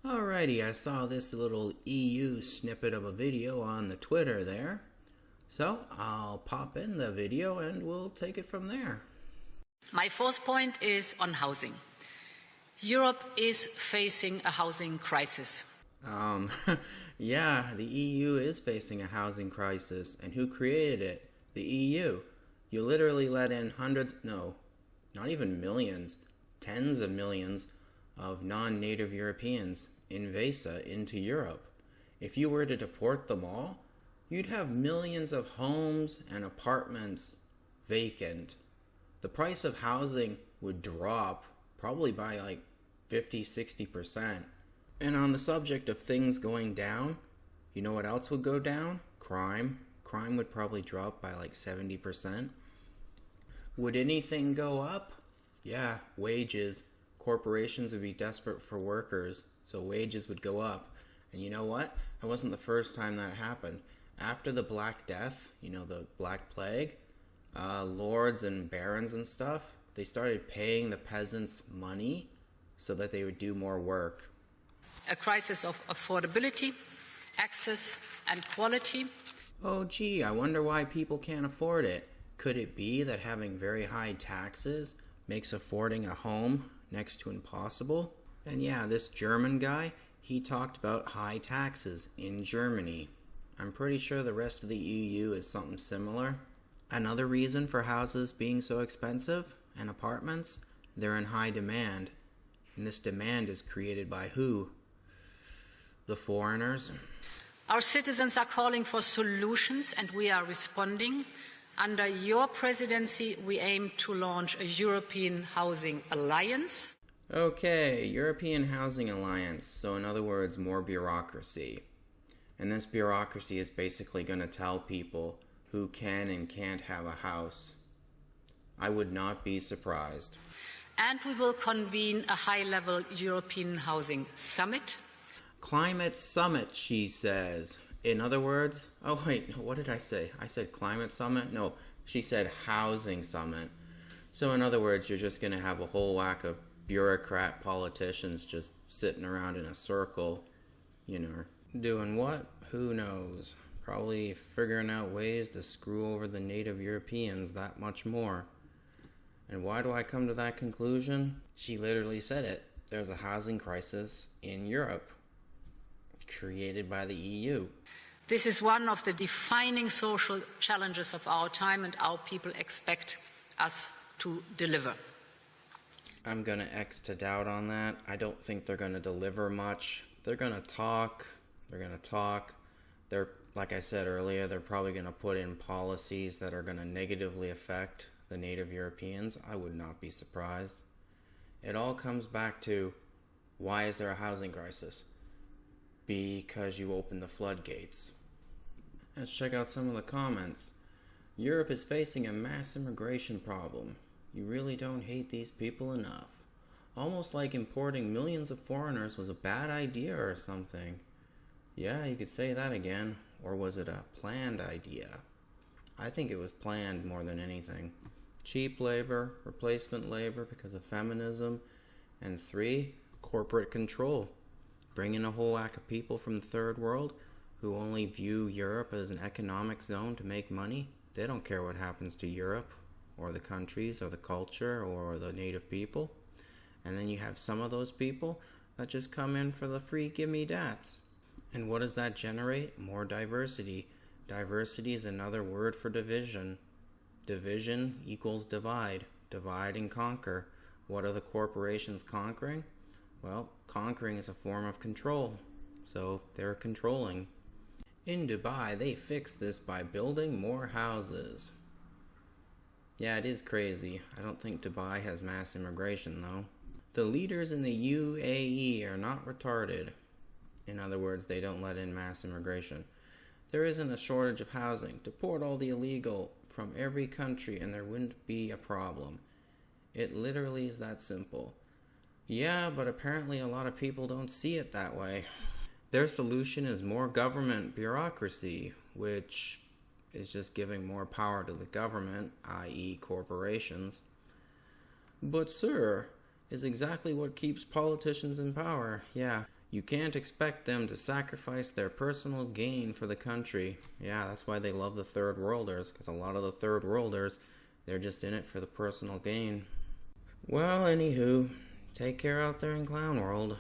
Alrighty, I saw this little EU snippet of a video on the Twitter there. So I'll pop in the video and we'll take it from there. My fourth point is on housing. Europe is facing a housing crisis. Yeah, the EU is facing a housing crisis. And who created it? The EU. You literally let in not even millions, tens of millions of non-native Europeans invasive into Europe. If you were to deport them all, you'd have millions of homes and apartments vacant. The price of housing would drop probably by like 50-60%. And on the subject of things going down, you know what else would go down? Crime. Crime would probably drop by like 70%. Would anything go up? Yeah, wages. Corporations would be desperate for workers, so wages would go up. And you know what? It wasn't the first time that happened. After the Black Death, the Black Plague, lords and barons and stuff, they started paying the peasants money so that they would do more work. A crisis of affordability, access, and quality. Oh gee, I wonder why people can't afford it. Could it be that having very high taxes makes affording a home next to impossible? And yeah, this German guy, he talked about high taxes in Germany. I'm pretty sure the rest of the EU is something similar. Another reason for houses being so expensive and apartments, they're in high demand. And this demand is created by who? The foreigners. Our citizens are calling for solutions and we are responding. Under your presidency, we aim to launch a European Housing Alliance. Okay, European Housing Alliance. So in other words, more bureaucracy. And this bureaucracy is basically going to tell people who can and can't have a house. I would not be surprised. And we will convene a high-level European Housing Summit. Climate Summit, she says. In other words, oh wait, what did I say? I said Climate Summit? No, she said Housing Summit. So in other words, you're just going to have a whole whack of bureaucrat politicians just sitting around in a circle, doing what? Who knows? Probably figuring out ways to screw over the native Europeans that much more. And why do I come to that conclusion? She literally said it. There's a housing crisis in Europe, created by the EU. This is one of the defining social challenges of our time, and our people expect us to deliver. I'm going to X to doubt on that. I don't think they're going to deliver much. They're going to talk. They're, like I said earlier, they're probably going to put in policies that are going to negatively affect the native Europeans. I would not be surprised. It all comes back to, why is there a housing crisis? Because you open the floodgates. Let's check out some of the comments. Europe is facing a mass immigration problem. You really don't hate these people enough. Almost like importing millions of foreigners was a bad idea or something. Yeah, you could say that again. Or was it a planned idea? I think it was planned more than anything. Cheap labor, replacement labor because of feminism. And 3, corporate control. Bring in a whole whack of people from the third world who only view Europe as an economic zone to make money. They don't care what happens to Europe or the countries or the culture or the native people. And then you have some of those people that just come in for the free gimme-dats. And what does that generate? More diversity. Diversity is another word for division. Division equals divide. Divide and conquer. What are the corporations conquering? Well, conquering is a form of control, so they're controlling. In Dubai, they fixed this by building more houses. Yeah, it is crazy. I don't think Dubai has mass immigration, though. The leaders in the UAE are not retarded. In other words, they don't let in mass immigration. There isn't a shortage of housing. Deport all the illegal from every country and there wouldn't be a problem. It literally is that simple. Yeah, but apparently a lot of people don't see it that way. Their solution is more government bureaucracy, which is just giving more power to the government, i.e. corporations. But sir, is exactly what keeps politicians in power. Yeah, You can't expect them to sacrifice their personal gain for the country. Yeah, that's why they love the third worlders, because a lot of the third worlders, they're just in it for the personal gain. Well, anywho, take care out there in Clown World.